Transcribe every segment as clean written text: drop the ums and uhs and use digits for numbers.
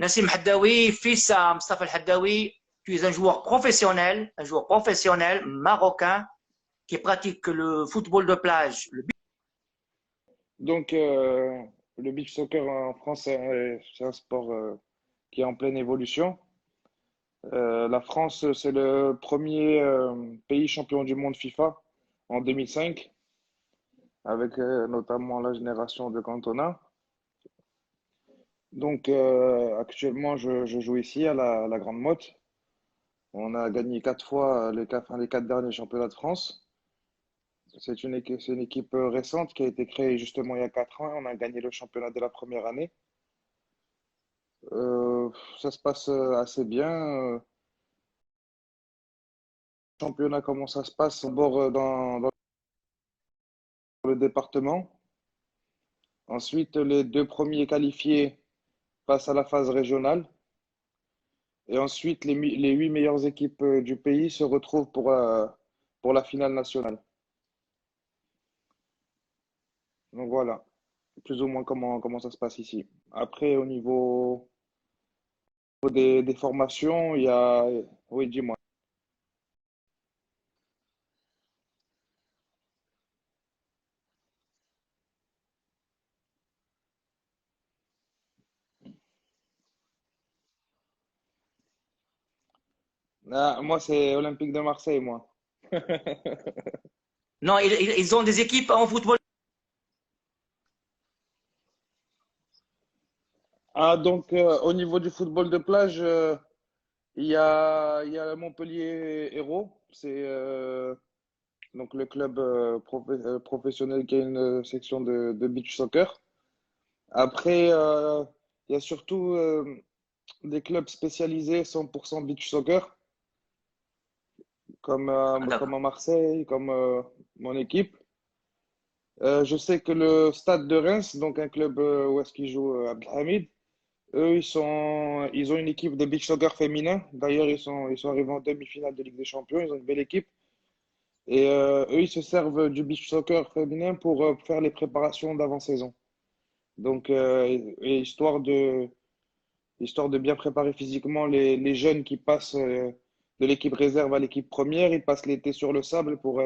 Nassim Haddaoui, fils à Mustafa Haddaoui, tu es un joueur professionnel marocain qui pratique le football de plage. Donc, le beach soccer en France, c'est un sport qui est en pleine évolution. La France, c'est le premier pays champion du monde FIFA en 2005, avec notamment la génération de Cantona. Donc, actuellement, je joue ici à la Grande Motte. On a gagné 4 fois les 4 derniers championnats de France. C'est une équipe récente qui a été créée justement il y a 4 ans. On a gagné le championnat de la première année. Euh, Ça se passe assez bien. Le championnat, comment ça se passe? On bord dans le département. Ensuite, les 2 premiers qualifiés passent à la phase régionale. Et ensuite, les 8 meilleures équipes du pays se retrouvent pour la finale nationale. Donc voilà, plus ou moins comment ça se passe ici. Après, des formations, il y a... Oui, dis-moi. Ah, moi, c'est Olympique de Marseille, moi. Non, ils ont des équipes en football. Ah, donc, au niveau du football de plage, il y a Montpellier Hérault. C'est donc le club professionnel qui a une section de beach soccer. Après, il y a surtout des clubs spécialisés 100% beach soccer, Ah, comme à d'accord. Marseille, comme mon équipe. Je sais que le Stade de Reims, donc un club où est-ce qu'il joue Abdelhamid, eux, ils ont une équipe de beach soccer féminin. D'ailleurs, ils sont arrivés en demi-finale de Ligue des Champions. Ils ont une belle équipe. Et eux, ils se servent du beach soccer féminin pour faire les préparations d'avant-saison. Donc, et histoire de bien préparer physiquement les jeunes qui passent de l'équipe réserve à l'équipe première, ils passent l'été sur le sable pour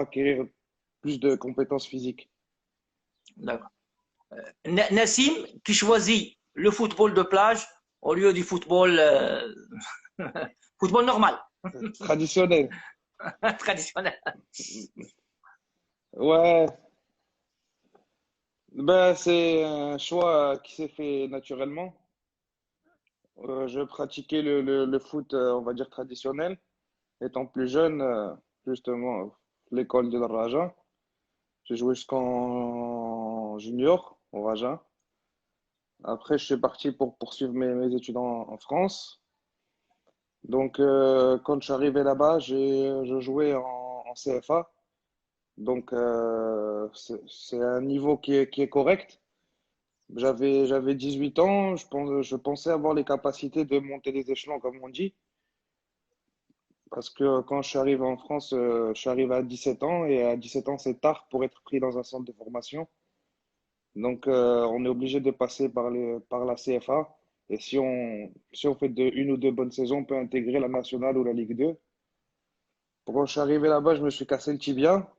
acquérir plus de compétences physiques. D'accord. Nassim qui choisit le football de plage au lieu du football, football normal, Traditionnel. traditionnel. Ouais, ben, c'est un choix qui s'est fait naturellement. Je pratiquais le foot, on va dire, traditionnel. Étant plus jeune, justement, l'école de la Raja. J'ai joué jusqu'en junior au Raja. Après, je suis parti pour poursuivre mes études en France. Donc, quand je suis arrivé là-bas, je jouais en CFA. Donc, c'est un niveau qui est correct. J'avais 18 ans, je pensais avoir les capacités de monter les échelons, comme on dit. Parce que quand je suis arrivé en France, je suis arrivé à 17 ans et à 17 ans, c'est tard pour être pris dans un centre de formation. Donc, on est obligé de passer par la CFA. Et si on fait une ou deux bonnes saisons, on peut intégrer la nationale ou la Ligue 2. Quand je suis arrivé là-bas, je me suis cassé le tibia.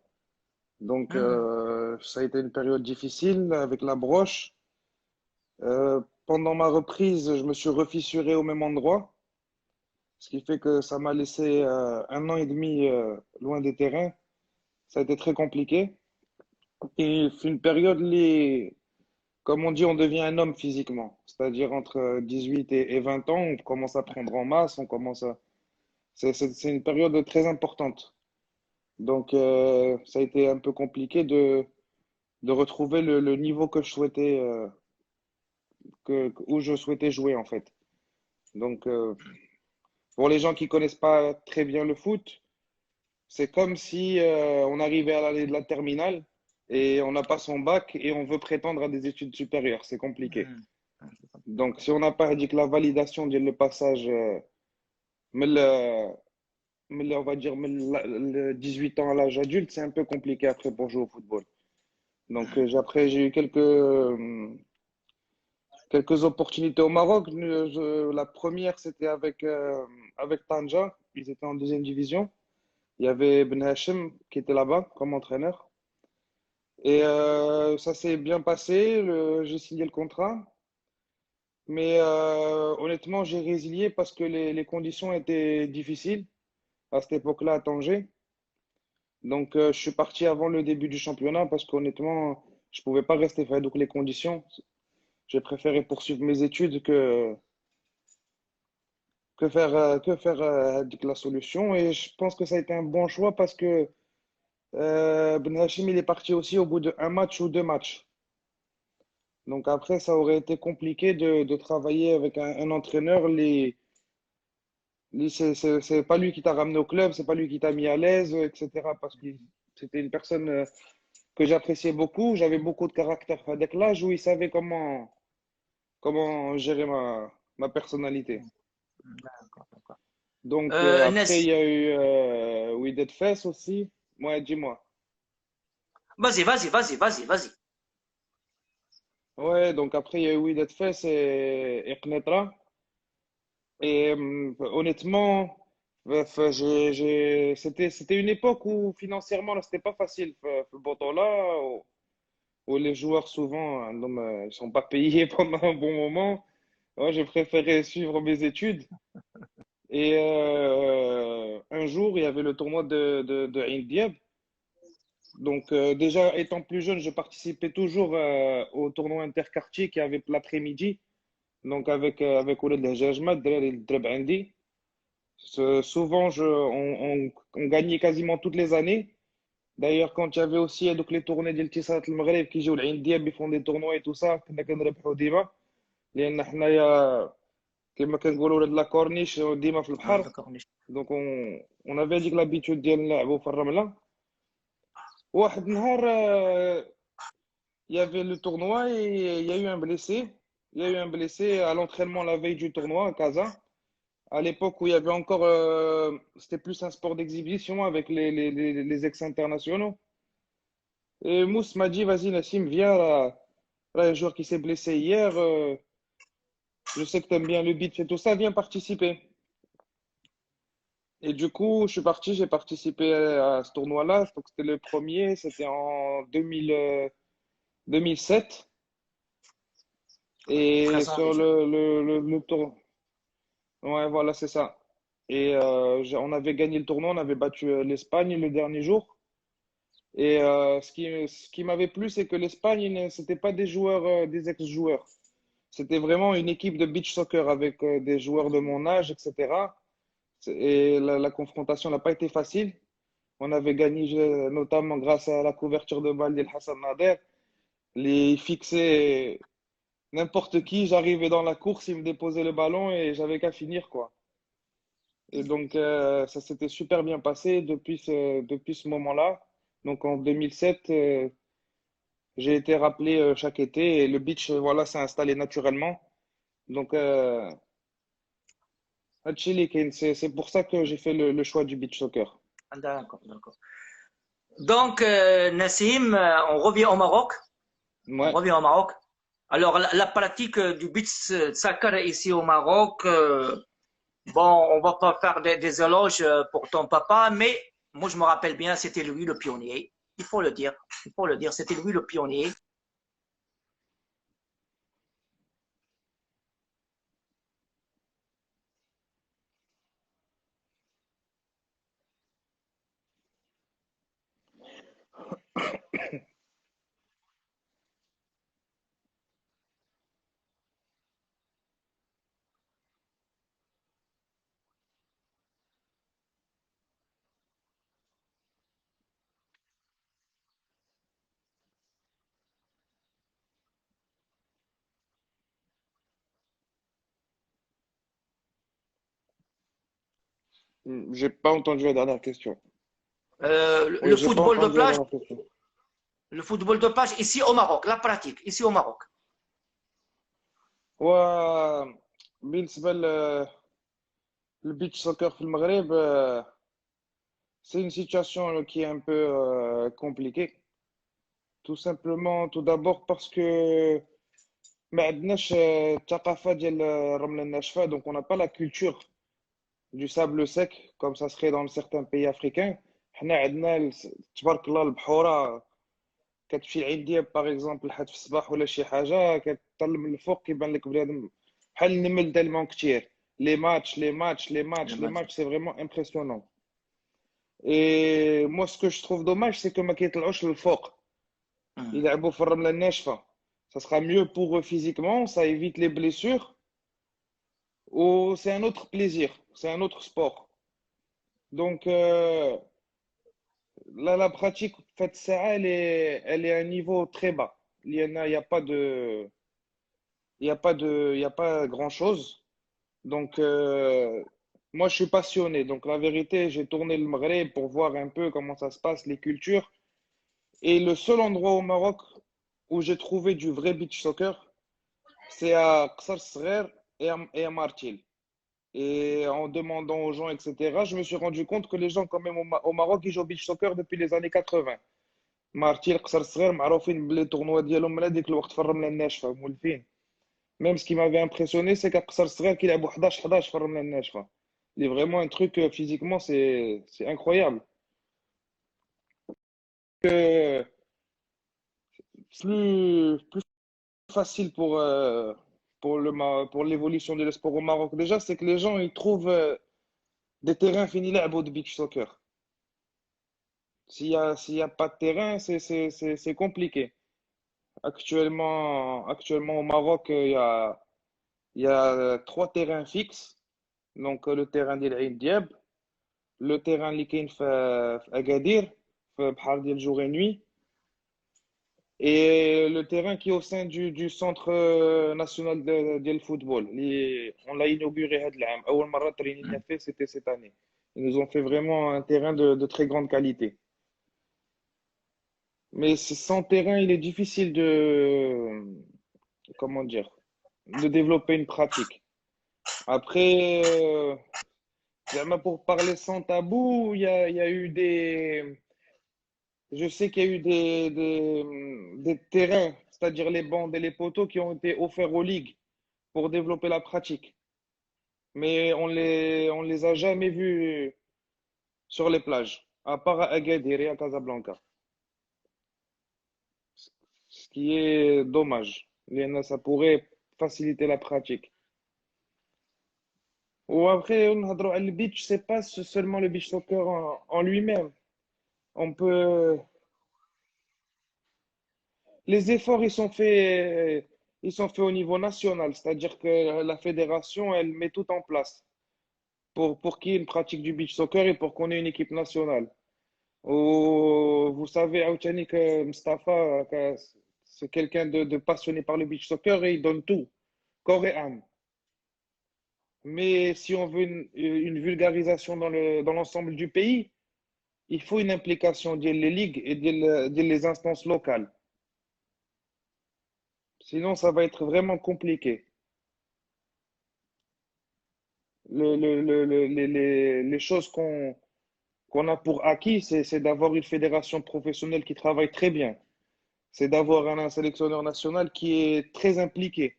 Donc, Hmm. ça a été une période difficile avec la broche. Pendant ma reprise, je me suis refissuré au même endroit, ce qui fait que ça m'a laissé 1 an et demi loin des terrains. Ça a été très compliqué. Et c'est une période, comme on dit, on devient un homme physiquement. C'est-à-dire entre 18 et 20 ans, on commence à prendre en masse, c'est une période très importante. Donc, ça a été un peu compliqué de retrouver le niveau que je souhaitais, où je souhaitais jouer en fait. Donc, pour les gens qui connaissent pas très bien le foot, c'est comme si on arrivait à l'année de la terminale et on n'a pas son bac et on veut prétendre à des études supérieures. C'est compliqué. Hmm. Donc, si on n'a pas dit que la validation dit le passage, mais on va dire mais le 18 ans à l'âge adulte, c'est un peu compliqué après pour jouer au football. Donc, après, j'ai eu quelques opportunités au Maroc. La première, c'était avec Tanja. Ils étaient en deuxième division. Il y avait Ben Hachem qui était là-bas comme entraîneur. Et ça s'est bien passé. J'ai signé le contrat. Mais honnêtement, j'ai résilié parce que les conditions étaient difficiles à cette époque-là à Tanger. Donc, je suis parti avant le début du championnat parce qu'honnêtement, je pouvais pas rester. Enfin, donc, les conditions, j'ai préféré poursuivre mes études que faire la solution. Et je pense que ça a été un bon choix parce que Ben Hachim, il est parti aussi au bout d'un match ou deux matchs. Donc, après, ça aurait été compliqué de travailler avec un entraîneur. C'est pas lui qui t'a ramené au club, c'est pas lui qui t'a mis à l'aise, etc. Parce que c'était une personne que j'appréciais beaucoup, j'avais beaucoup de caractère. Enfin, dès que l'âge où il savait comment gérer ma personnalité. D'accord, d'accord. Donc après, il Nes, y a eu Wydad Fès aussi. Ouais, dis-moi. vas-y, vas-y, vas-y, vas-y, vas-y. Ouais, donc après, il y a eu Wydad Fès et Qnitra. Et honnêtement, c'était une époque où financièrement, là, c'était pas facile. Ce là où les joueurs souvent ils sont pas payés pendant un bon moment. Moi, j'ai préféré suivre mes études. Et un jour, il y avait le tournoi de Ain Diab. Donc, déjà, étant plus jeune, je participais toujours au tournoi interquartier qui avait l'après-midi. Donc, avec Ouled El derrière le Dreb Indi. Souvent, on gagnait quasiment toutes les années. D'ailleurs, quand il y avait aussi donc, les tournées d'Iltisat al-Maghreb qui jouent l'Ain Diab, ils font des tournois et tout ça. كنا كنربحوا ديما لأن حنايا كما كنقولوا ولاد لا كورنيش ديما في Ah, البحر. d'accord, Donc on avait dit que l'habitude ديال نلعبوا في الرملة. واحد النهار il y avait le tournoi et il y a eu un blessé. Il y a eu un blessé à l'entraînement la veille du tournoi à Casa. À l'époque où il y avait encore, c'était plus un sport d'exhibition avec les ex-internationaux. Et Mousse m'a dit, vas-y Nassim, viens là, un joueur qui s'est blessé hier. Je sais que tu aimes bien le beat et tout ça, viens participer. Et du coup, je suis parti, j'ai participé à ce tournoi-là. Donc, c'était le premier, c'était en 2007. Et 13 ans sur déjà. le tour, ouais, voilà, c'est ça. Et on avait gagné le tournoi, on avait battu l'Espagne le dernier jour. Et ce qui m'avait plu, c'est que l'Espagne, c'était pas des joueurs, des ex-joueurs. C'était vraiment une équipe de beach soccer avec des joueurs de mon âge, etc. Et la confrontation n'a pas été facile. On avait gagné notamment grâce à la couverture de balle d'El Hassan Nader. Les fixés, n'importe qui, j'arrivais dans la course, il me déposait le ballon et j'avais qu'à finir, quoi. Et donc, ça s'était super bien passé depuis ce moment-là. Donc, en 2007, j'ai été rappelé chaque été et le beach, voilà, s'est installé naturellement. Donc, c'est pour ça que j'ai fait le choix du beach soccer. Ah, d'accord, d'accord. Donc, Nassim, on revient au Maroc. On Ouais. revient au Maroc. Alors, la pratique du beach soccer ici au Maroc, bon, on va pas faire des éloges pour ton papa, mais moi, je me rappelle bien, c'était lui le pionnier. Il faut le dire. Il faut le dire, c'était lui le pionnier. J'ai pas entendu la dernière question. Le Oui, j'ai pas football de entendu la plage, dernière question. le football de plage ici au Maroc, la pratique ici au Maroc. وبالنسبة للبيتش سoccer في المغرب c'est une situation qui est un peu compliquée. Tout simplement, tout d'abord parce que ما عندناش الثقافة ديال الرملة الناشفة donc on n'a pas la culture du sable sec comme ça serait dans certains pays africains. حنا عندنا تبارك الله البحورة كتمشي لعين دياب باغ اكزومبل لحد في الصباح ولا شي حاجة كتطل من الفوق كيبان لك بنادم بحال النمل تالمون كتير. Les matchs, c'est vraiment impressionnant. Et moi, ce que je trouve dommage, c'est que ما كيطلعوش للفوق Hmm. يلعبوا في الرملة الناشفة. Ça sera mieux pour eux physiquement, ça évite les blessures. Ou c'est un autre plaisir, c'est un autre sport. Donc là, la pratique, en fait, ça, elle est à un niveau très bas. Il y a pas de, il y a pas grand-chose. Donc moi, je suis passionné. Donc la vérité, j'ai tourné le Maghreb pour voir un peu comment ça se passe, les cultures. Et le seul endroit au Maroc où j'ai trouvé du vrai beach soccer, c'est à Qsar Saghir et à Martil. Et en demandant aux gens, etc., je me suis rendu compte que les gens, quand même, au Maroc, ils jouent au beach soccer depuis les années 80. Martil, Qsar Saghir, معروفين بلي tournois ديالهم من هذيك الوقت في الرملة الناشفة مولفين. Même ce qui m'avait impressionné, c'est qu'à Qsar Saghir, كيلعبوا 11-11 في الرملة الناشفة. C'est vraiment un truc, physiquement, c'est incroyable. Euh, plus facile pour l'évolution de l'esport au Maroc, déjà, c'est que les gens, ils trouvent des terrains finis là de beach soccer. S'il y a pas de terrain, c'est compliqué. Actuellement au Maroc, il y a trois terrains fixes. Donc, le terrain d'El Ain Diab, le terrain اللي كاين في Agadir, في بحر ديال jour et nuit, et le terrain qui est au sein du centre national de football. On l'a inauguré هاد العام. أول مرة ترينينا فيه, c'était cette année. Ils nous ont fait vraiment un terrain de très grande qualité. Mais sans terrain, il est difficile comment dire, de développer une pratique. Après, vraiment pour parler sans tabou, il y a eu je sais qu'il y a eu des terrains, c'est-à-dire les bandes et les poteaux qui ont été offerts aux ligues pour développer la pratique. Mais on les a jamais vus sur les plages, à part à Agadir et à Casablanca. Ce qui est dommage. Ça pourrait faciliter la pratique. Ou après, on a le beach, c'est pas seulement le beach soccer en lui-même. On peut, les efforts, ils sont faits au niveau national, c'est-à-dire que la fédération, elle met tout en place pour qu'il y ait une pratique du beach soccer et pour qu'on ait une équipe nationale. Vous savez, Aoutani, que Mustafa, c'est quelqu'un de passionné par le beach soccer et il donne tout, corps et âme. Mais si on veut une vulgarisation dans l'ensemble du pays, il faut une implication des ligues et des instances locales. Sinon, ça va être vraiment compliqué. Les choses qu'on a pour acquis, c'est d'avoir une fédération professionnelle qui travaille très bien. C'est d'avoir un sélectionneur national qui est très impliqué.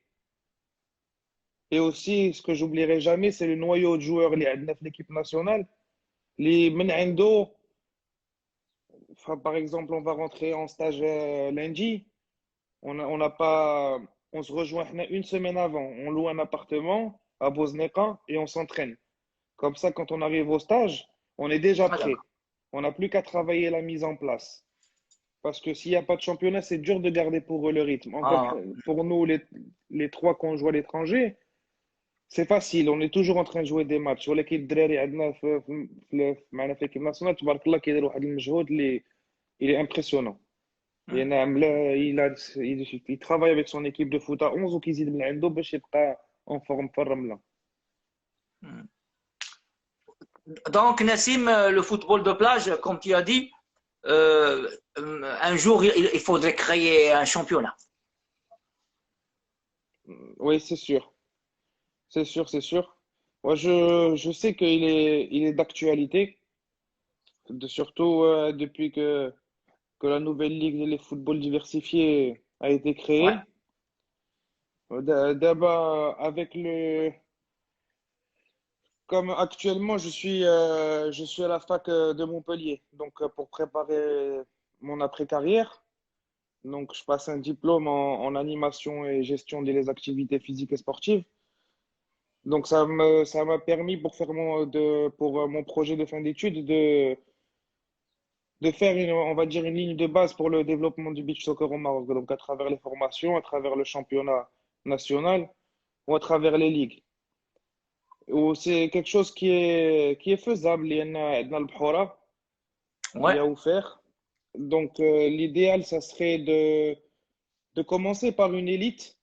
Et aussi, ce que j'oublierai jamais, c'est le noyau de joueurs اللي عندنا في l'équipe nationale. Les من عنده, enfin, par exemple, on va rentrer en stage lundi. On n'a pas, on se rejoint une semaine avant. On loue un appartement à Bosneka et on s'entraîne. Comme ça, quand on arrive au stage, on est déjà Ah, prêt. d'accord. On n'a plus qu'à travailler la mise en place. Parce que s'il n'y a pas de championnat, c'est dur de garder pour eux le rythme. Encore Ah, pour nous, les trois qu'on joue à l'étranger, c'est facile. On est toujours en train de jouer des matchs. ولكن الدراري عندنا معنا في l'équipe nationale, تبارك الله كيديروا واحد المجهود اللي il est impressionnant. hmm, يعني il travaille avec son équipe de foot à 11 وكيزيد من عنده باش يبقى en forme في الرملة. hmm. Donc, Nassim, le football de plage, comme tu as dit, un jour, il faudrait créer un championnat. Oui, c'est sûr. C'est sûr, c'est sûr. Moi, je sais qu'il est d'actualité, surtout depuis que la nouvelle ligue des footballs diversifiés a été Ouais. créée. D'abord, comme actuellement, je suis à la fac de Montpellier, donc pour préparer mon après-carrière. Donc, je passe un diplôme en animation et gestion des activités physiques et sportives. Donc, ça m'a permis pour faire pour mon projet de fin d'études de faire on va dire une ligne de base pour le développement du beach soccer au Maroc. Donc, à travers les formations, à travers le championnat national ou à travers les ligues. Ou c'est quelque chose qui est faisable. Il y en a dans le Bhora, il y Ouais, a où faire. Donc, l'idéal, ça serait de commencer par une élite.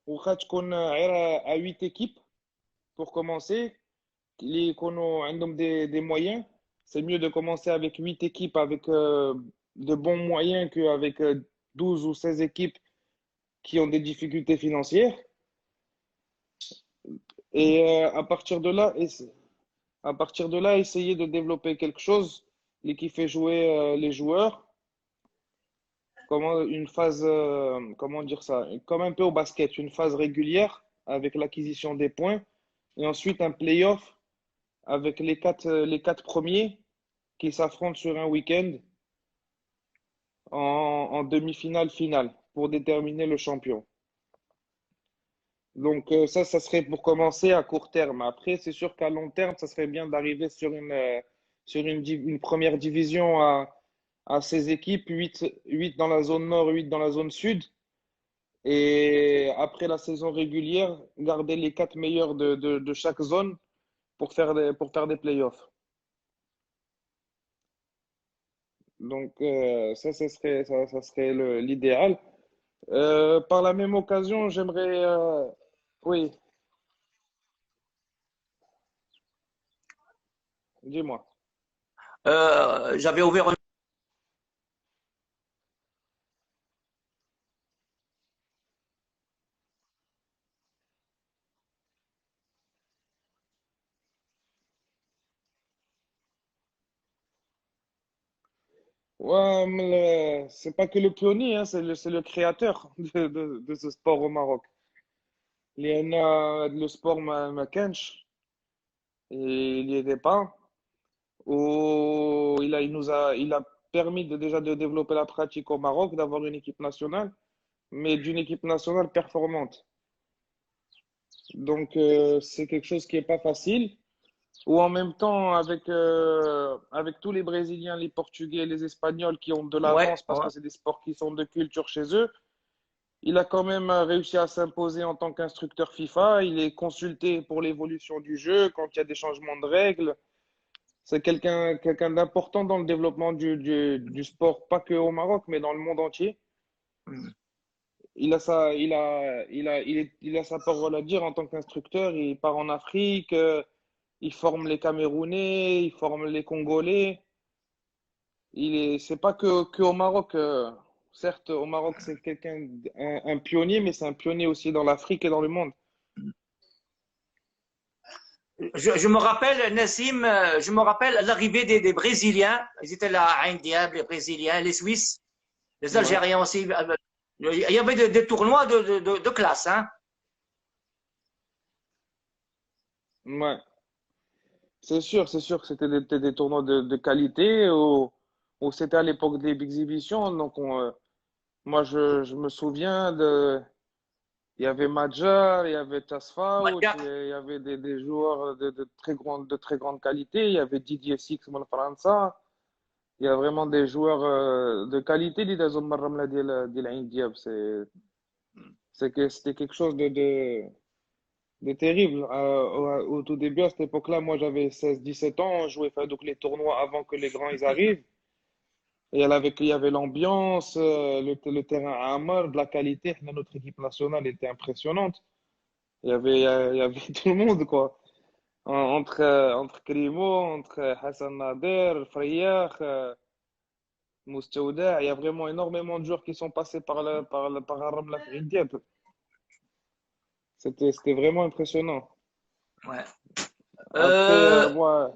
وخا تكون غير à 8 équipes pour commencer. Les qu'on عندهم des moyens, c'est mieux de commencer avec 8 équipes avec de bons moyens qu'avec 12 ou 16 équipes qui ont des difficultés financières. Et à partir de là, essayer de développer quelque chose qui fait jouer les joueurs, comment dire ça, comme un peu au basket, une phase régulière avec l'acquisition des points et ensuite un play-off avec les quatre premiers qui s'affrontent sur un week-end en demi-finale finale pour déterminer le champion. Donc ça serait pour commencer à court terme. Après, c'est sûr qu'à long terme, ça serait bien d'arriver une première division à ces équipes, huit dans la zone nord, 8 dans la zone sud. Et après la saison régulière, garder les quatre meilleurs de chaque zone pour faire des playoffs. Donc ça serait l'idéal. Par la même occasion, oui, dis-moi. j'avais ouvert. Ouais, mais c'est pas que le pionnier, hein, c'est le créateur de ce sport au Maroc. Il y en a le sport ma kench, et il y était pas. Il a permis déjà de développer la pratique au Maroc, d'avoir une équipe nationale, mais d'une équipe nationale performante. Donc, c'est quelque chose qui est pas facile. Ou en même temps, avec tous les Brésiliens, les Portugais, les Espagnols qui ont de Ouais, l'avance parce ouais. que c'est des sports qui sont de culture chez eux, il a quand même réussi à s'imposer en tant qu'instructeur FIFA. Il est consulté pour l'évolution du jeu quand il y a des changements de règles. C'est quelqu'un d'important dans le développement du sport, pas que au Maroc, mais dans le monde entier. Il a sa parole à dire en tant qu'instructeur. Il part en Afrique, il forme les Camerounais, il forme les Congolais. C'est pas que au Maroc. Certes, au Maroc, c'est un pionnier, mais c'est un pionnier aussi dans l'Afrique et dans le monde. Je me rappelle, Nassim, je me rappelle l'arrivée des Brésiliens. Ils étaient là à Ain Diable, les Brésiliens, les Suisses, les Ouais, Algériens aussi. Il y avait des tournois de classe, hein. ouais. C'est sûr que c'était des tournois de qualité où c'était à l'époque des exhibitions. Donc, moi, je me souviens il y avait Madjar, il y avait Tasfaout, il Madia. y avait des joueurs de très grande qualité. Il y avait Didier Six, França. Il y a vraiment des joueurs de qualité. اللي دازوا من الرملة ديال عين دياب. C'était quelque chose de terrible. Au tout début, à cette époque-là, moi j'avais 16 17 ans, on jouait enfin, donc les tournois avant que les grands ils arrivent. Et il y avait l'ambiance, le terrain à Amar, de la qualité. Notre équipe nationale était impressionnante. Il y avait tout le monde, quoi. Entre Krimo, entre Hassan Nader, Freyach, Moustouda, il y a vraiment énormément de joueurs qui sont passés par Ramla Diab. C'était vraiment impressionnant. Ouais. Après, Euh, moi,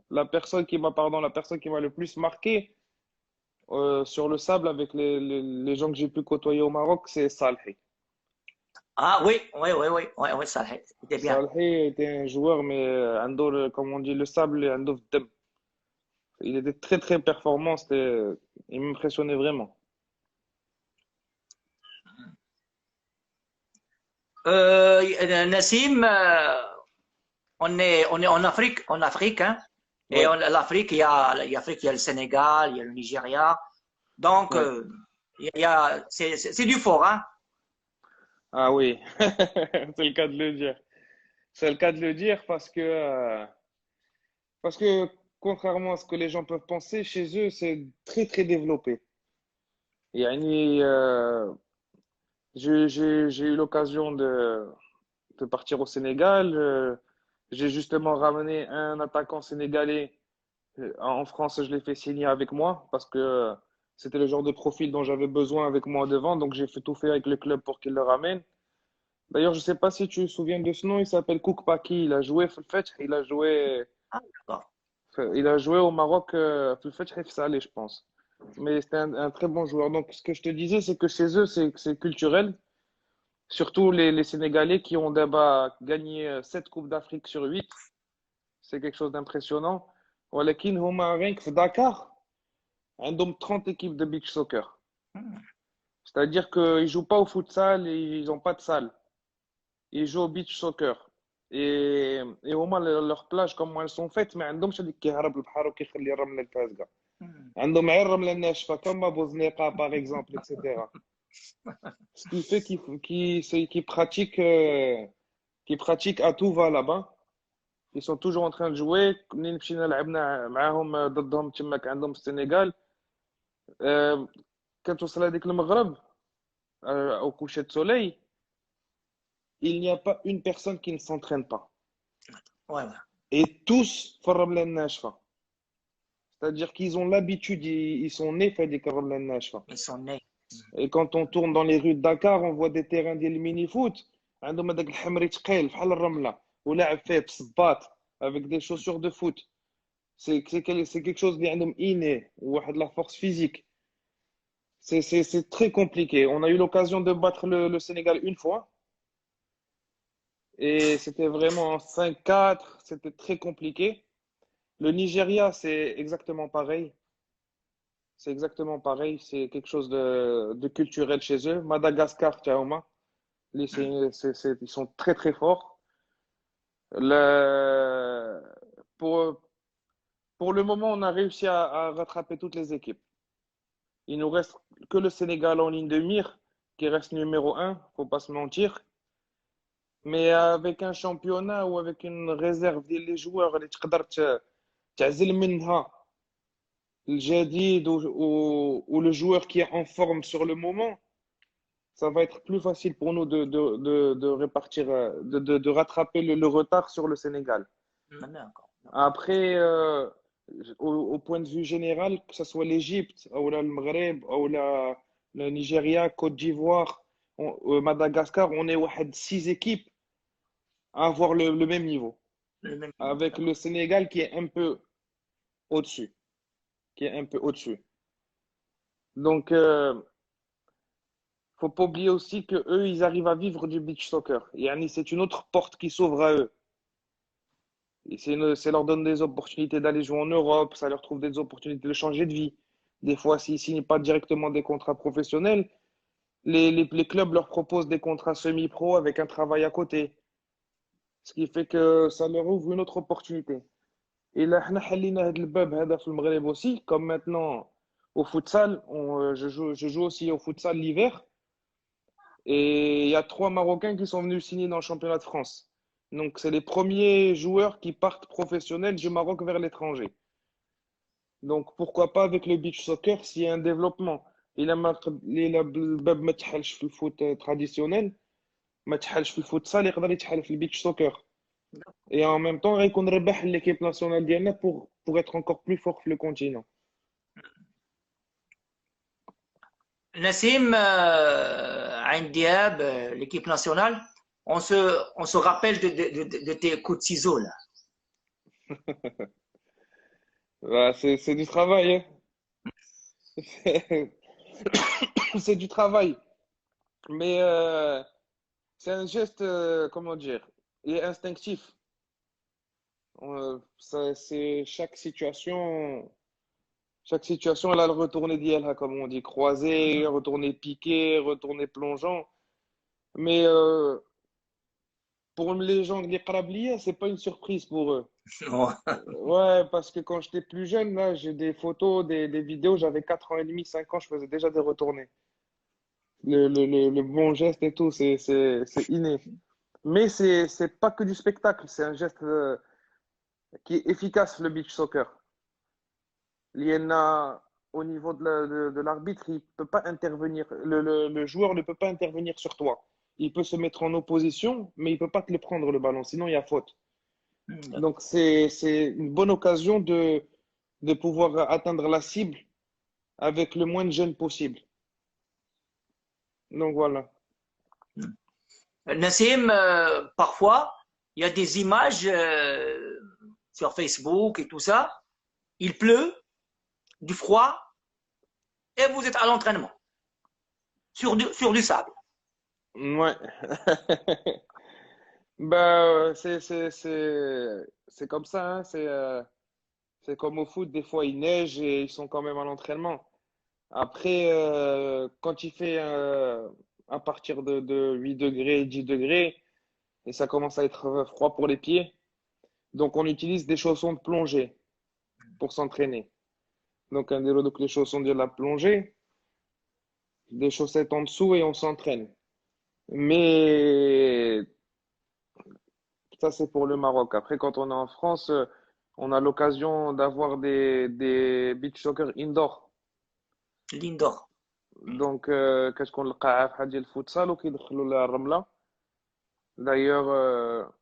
la personne qui m'a le plus marqué sur le sable avec les gens que j'ai pu côtoyer au Maroc, c'est Salhi. Ah oui, oui, oui, oui, oui, oui, ça, c'était bien. Salhi était un joueur, mais عنده comme on dit, le sable, عنده في الدم. Il était très très performant, il m'impressionnait vraiment. Nassim, on est en Afrique, hein, et Ouais, l'Afrique, il y a le Sénégal, il y a le Nigeria, donc ouais. c'est du fort, hein. Ah oui, c'est le cas de le dire. C'est le cas de le dire parce que contrairement à ce que les gens peuvent penser, chez eux, c'est très très développé. يعني, j'ai eu l'occasion de partir au Sénégal. J'ai justement ramené un attaquant sénégalais. En France, je l'ai fait signer avec moi parce que c'était le genre de profil dont j'avais besoin avec moi devant. Donc, j'ai fait tout faire avec le club pour qu'il le ramène. D'ailleurs, je sais pas si tu te souviens de ce nom. Il s'appelle Kouk Paki. Il a joué في الفتح. Ah, d'accord. Il a joué au Maroc في الفتح et في Salé, je pense. Mais c'était un très bon joueur. Donc, ce que je te disais, c'est que chez eux, c'est culturel. Surtout les Sénégalais qui ont d'abord gagné 7 Coupes d'Afrique sur 8. C'est quelque chose d'impressionnant. ولكن هما rien que في Dakar, عندهم 30 équipes de beach soccer. Hmm. C'est-à-dire qu'ils jouent pas au futsal et ils n'ont pas de salle. Ils jouent au beach soccer. Et هما leurs plages comment elles sont faites ما عندهمش هذيك كيهرب البحر وكيخلي الرملة الفاسدة. Hmm. عندهم غير الرملة الناشفة كما بوزنيقة par exemple, etc. Ce qui fait qu'ils pratiquent, qu'ils pratiquent à tout va là-bas. Ils sont toujours en train de jouer. منين مشينا لعبنا معاهم ضدهم تماك عندهم في السنغال. آه، كتوصل هذيك المغرب au coucher de soleil, il n'y a pas une personne qui ne s'entraîne pas. Ouais, ouais. Et tous في الرملة الناشفة. C'est-à-dire qu'ils ont l'habitude, ils sont nés في هذيك الرملة الناشفة. Ils sont nés. Et quand on tourne dans les rues de Dakar, on voit des terrains ديال الميني فوت عندهم هذاك الحمري ثقيل بحال الرملة ولاعب فيه بصباط avec des chaussures de foot. C'est quelque chose اللي عندهم inné وواحد la force physique. C'est très compliqué. On a eu l'occasion de battre le Sénégal une fois et c'était vraiment 5-4. C'était très compliqué. Le Nigeria, c'est exactement pareil. C'est exactement pareil. C'est quelque chose de culturel chez eux. Madagascar, Tchaouma, ils sont très très forts. Le- pour, pour le moment, on a réussi à rattraper toutes les équipes. Il nous reste que le Sénégal en ligne de mire, qui reste numéro un, faut pas se mentir. Mais avec un championnat ou avec une réserve des joueurs اللي تقدر تعزل منها الجديد ou le joueur qui est en forme sur le moment, ça va être plus facile pour nous de répartir, de rattraper le retard sur le Sénégal. Hmm, d'accord. Après, au point de vue général, que ce soit l'Égypte, ou là, le Maghreb, ou là, le Nigeria, Côte d'Ivoire, Madagascar, on est واحد 6 équipes à avoir le même niveau. Le même niveau. Avec le Sénégal qui est un peu au-dessus, qui est un peu au-dessus. Donc, faut pas oublier aussi que eux, ils arrivent à vivre du beach soccer. Yani, c'est une autre porte qui s'ouvre à eux. Et ça leur donne des opportunités d'aller jouer en Europe, ça leur trouve des opportunités de changer de vie. Des fois, s'ils ne signent pas directement des contrats professionnels, les clubs leur proposent des contrats semi-pro avec un travail à côté. Ce qui fait que ça leur ouvre une autre opportunité. Et là, حنا حلينا هذا الباب هذا في المغرب aussi, comme maintenant au futsal, je joue aussi au futsal l'hiver. Et il y a 3 Marocains qui sont venus signer dans le championnat de France. Donc, c'est les premiers joueurs qui partent professionnels du Maroc vers l'étranger. Donc, pourquoi pas avec le beach soccer s'il y a un développement. إلا الباب ما تحلش في الفوت traditionnel, ما تحلش في الفوتسال يقدر يتحل في البيتش سوكر. Et en même temps, غيكون ربح l'équipe nationale ديالنا pour être encore plus fort في le continent. Nassim, Ain Diab, l'équipe nationale, on se rappelle de tes coups de ciseaux, là. C'est du travail, hein. C'est du travail. Mais C'est un geste, comment dire, il est instinctif. C'est chaque situation, elle a le retourné d'ILH, comme on dit, croisé, retourné piqué, retourné plongeant. Mais pour les gens de l'Iqrablia, c'est pas une surprise pour eux. Non. Ouais, parce que quand j'étais plus jeune, là, j'ai des photos, des vidéos, j'avais 4 ans et demi, 5 ans, je faisais déjà des retournés. Le bon geste et tout, c'est inné. Mais c'est pas que du spectacle, c'est un geste qui est efficace, le beach soccer. Il y en a au niveau de l'arbitre, il peut pas intervenir. Le joueur ne peut pas intervenir sur toi. Il peut se mettre en opposition, mais il peut pas te le prendre le ballon, sinon il y a faute. Donc c'est une bonne occasion de pouvoir atteindre la cible avec le moins de gêne possible. Donc voilà. Nassim, parfois, il y a des images sur Facebook et tout ça. Il pleut, du froid, et vous êtes à l'entraînement, sur du sable. Ouais. Bah, c'est comme ça, hein. C'est comme au foot, des fois il neige et ils sont quand même à l'entraînement. Après, quand il fait à partir de 8 degrés, 10 degrés, et ça commence à être froid pour les pieds, donc on utilise des chaussons de plongée pour s'entraîner. Donc, donc les chaussons de la plongée, des chaussettes en dessous et on s'entraîne. Mais ça, c'est pour le Maroc. Après, quand on est en France, on a l'occasion d'avoir des beach soccer indoor. L'indoor. Donc, كتكون القاعة بحال ديال الفوتسال وكيدخلوا لها الرملة. D'ailleurs,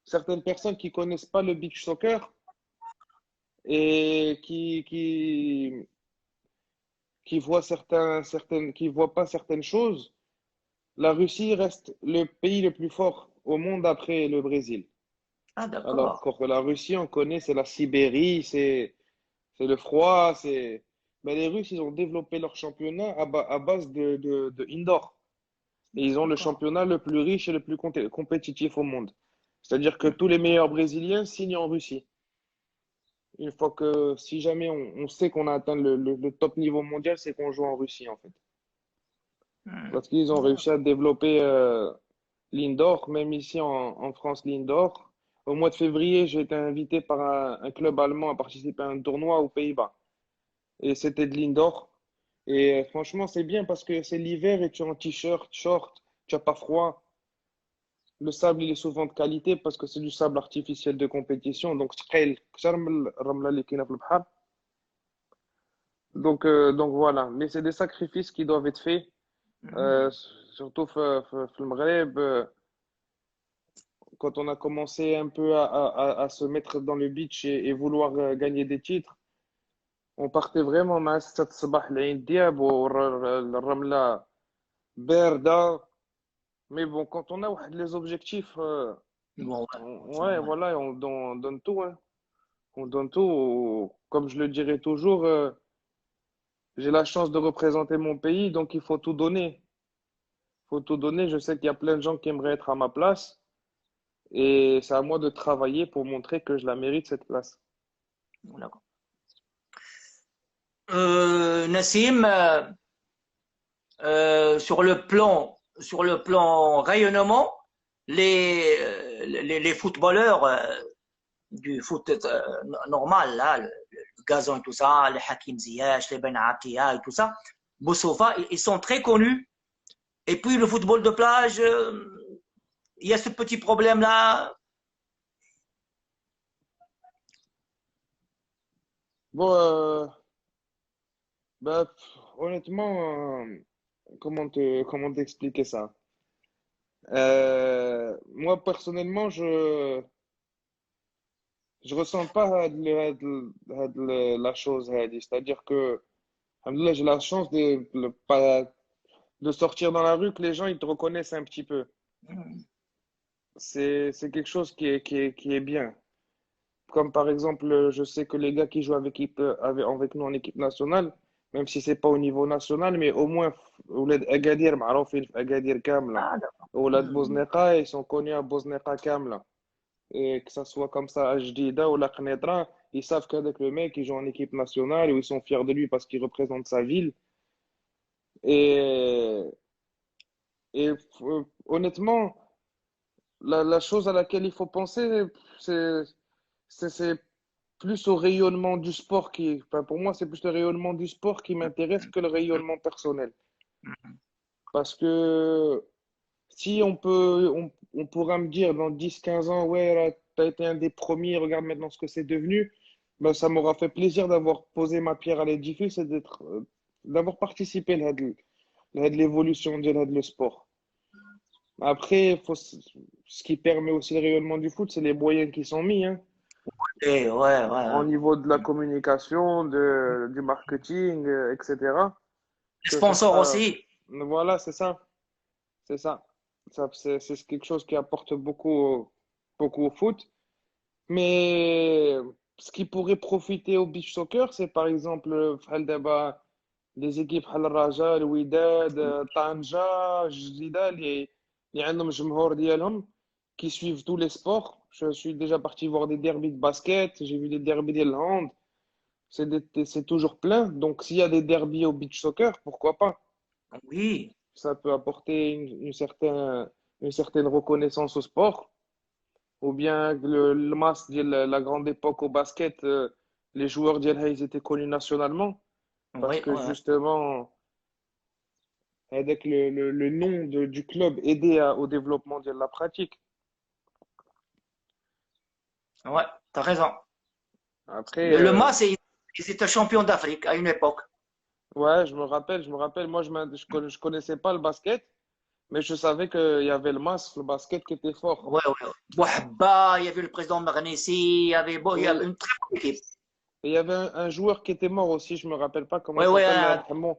certaines personnes qui connaissent pas le beach soccer et qui voient qui voient pas certaines choses, la Russie reste le pays le plus fort au monde après le Brésil. Ah, Alors d'accord. que la Russie, on connaît, c'est la Sibérie, c'est le froid, c'est. Ben, les Russes, ils ont développé leur championnat à base de indoor. Et ils ont le D'accord. championnat le plus riche et le plus compétitif au monde. C'est-à-dire que tous les meilleurs Brésiliens signent en Russie. Une fois que, si jamais on sait qu'on a atteint le top niveau mondial, c'est qu'on joue en Russie, en fait. Parce qu'ils ont réussi à développer l'indoor, même ici en France, l'indoor. Au mois de février, j'ai été invité par un club allemand à participer à un tournoi aux Pays-Bas. Et c'était de l'indoor. Et franchement, c'est bien parce que c'est l'hiver et tu es en t-shirt, short, tu n'as pas froid. Le sable, il est souvent de qualité parce que c'est du sable artificiel de compétition. Donc, ثقيل أكثر من الرملة اللي كاينة في البحر. Donc voilà. Mais c'est des sacrifices qui doivent être faits. Euh, surtout في المغرب, quand on a commencé un peu à se mettre dans le beach et vouloir gagner des titres, on partait vraiment مع 6 الصباح العين دياب والرملة باردة. Mais bon, quand on a les objectifs, Bon, ouais, ouais, voilà, on donne tout, hein. On donne tout. Comme je le dirais toujours, j'ai la chance de représenter mon pays, donc il faut tout donner. Il faut tout donner. Je sais qu'il y a plein de gens qui aimeraient être à ma place et c'est à moi de travailler pour montrer que je la mérite, cette place. voilà. Nassim, sur le plan rayonnement, les footballeurs du foot normal, là, le gazon et tout ça, les Hakim Ziyech, les Ben Atia et tout ça, Boussoufa, ils sont très connus. Et puis le football de plage, il y a ce petit problème-là. Bon, bah, honnêtement, comment t'expliquer ça? Moi, personnellement, je ressens pas la chose, c'est-à-dire que, alhamdoulilah, j'ai la chance de sortir dans la rue, que les gens ils te reconnaissent un petit peu. C'est quelque chose qui est bien. Comme par exemple, je sais que les gars qui jouent avec nous en équipe nationale, même si c'est pas au niveau national, mais au moins, Ouled Agadir, معروفين في Agadir كاملة. Ah, Ou Bosneka, ils sont connus à Bosneka Kamla. Et que ça soit comme ça à Jdida ou la Knetra, ils savent qu'avec le mec, il joue en équipe nationale ou ils sont fiers de lui parce qu'il représente sa ville. Et, honnêtement, la chose à laquelle il faut penser, c'est c'est plus au rayonnement du sport qui, enfin, pour moi, c'est plus le rayonnement du sport qui m'intéresse que le rayonnement personnel. Parce que si on pourra me dire dans 10 15 ans, ouais, tu as été un des premiers, regarde maintenant ce que c'est devenu, ben, ça m'aura fait plaisir d'avoir posé ma pierre à l'édifice et d'avoir participé à l'évolution de le sport. Après, ce qui permet aussi le rayonnement du foot, c'est les moyens qui sont mis, hein, Et ouais, au ouais. niveau de la communication, du marketing, etc. Les Que ce sponsors sera, aussi. voilà, c'est ça, c'est ça. C'est quelque chose qui apporte beaucoup au foot. Mais ce qui pourrait profiter au beach soccer, c'est par exemple, بحال دابا des équipes بحال الرجاء الوداد طنجة جديدة اللي عندهم الجمهور ديالهم qui suivent tous les sports. Je suis déjà parti voir des derbys de basket, j'ai vu des derbys de hand, c'est toujours plein. Donc s'il y a des derbys au beach soccer, pourquoi pas? Oui. Ça peut apporter une certaine reconnaissance au sport. Ou bien le MAS, la grande époque au basket, les joueurs ديالها, ils étaient connus nationalement parce Oui, que ouais. justement, avec le nom du club aidait au développement de la pratique. Ouais, t'as raison. Après, Le MAS, ils étaient champions d'Afrique à une époque. ouais, je me rappelle, moi je connaissais pas le basket, mais je savais qu'il y avait le MAS, le basket qui était fort. Ouais, ouais. Bouhba, il y avait le président Marnessi, il y avait Oui, une très bonne équipe. et il y avait un joueur qui était mort aussi, je me rappelle pas comment il Ouais, ouais, s'appelle, Allah yarhamou.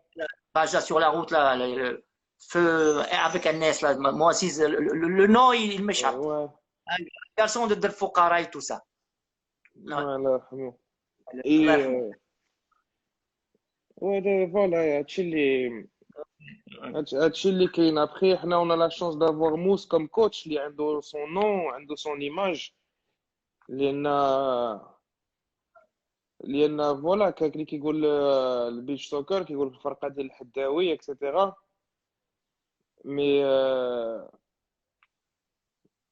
là, sur la route, là, le feu avec un S, là. Moi aussi, le nom, il m'échappe. Ouais, Un garçon de Delfouqara et tout ça. Ouais. ouais, Allah yarhamou. Allah Et yarhamou. ouais, voilà, هادشي اللي كاين. après حنا on a la chance d'avoir Mousse comme coach اللي عنده son nom, عنده son image. لان فوالا كاين اللي كيقول البيتش سوكر كيقول في الفرقه ديال الحداوي اكسيتيرا. مي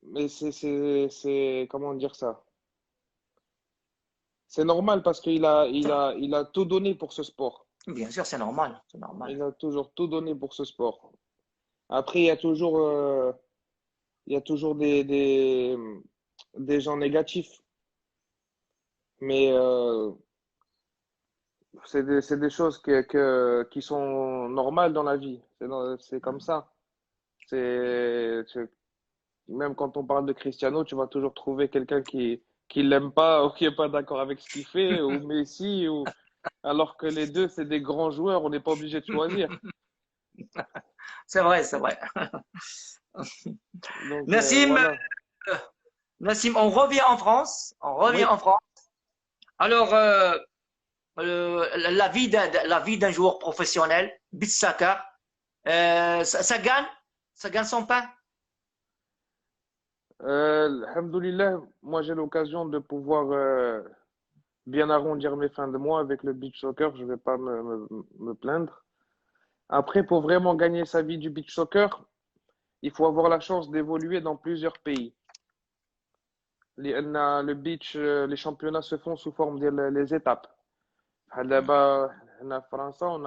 مي c'est comment dire ça, c'est normal parce qu'il a tout donné pour ce sport. Bien sûr, c'est normal. C'est normal. Il a toujours tout donné pour ce sport. Après il y a toujours des gens négatifs, mais c'est des choses qui sont normales dans la vie. C'est comme ça. Même quand on parle de Cristiano, tu vas toujours trouver quelqu'un qui l'aime pas ou qui est pas d'accord avec ce qu'il fait, ou Messi, alors que les deux, c'est des grands joueurs, on n'est pas obligé de choisir. C'est vrai, c'est vrai. Donc Nassim, voilà. Nassim, on revient en France. On revient Oui, en France. Alors, la vie d'un joueur professionnel, beach soccer, ça gagne son pain. alhamdoulilah, moi j'ai l'occasion de pouvoir bien arrondir mes fins de mois avec le beach soccer, je vais pas me plaindre. Après, pour vraiment gagner sa vie du beach soccer, il faut avoir la chance d'évoluer dans plusieurs pays. Le beach, les championnats se font sous forme de les étapes. Là-bas, en France, on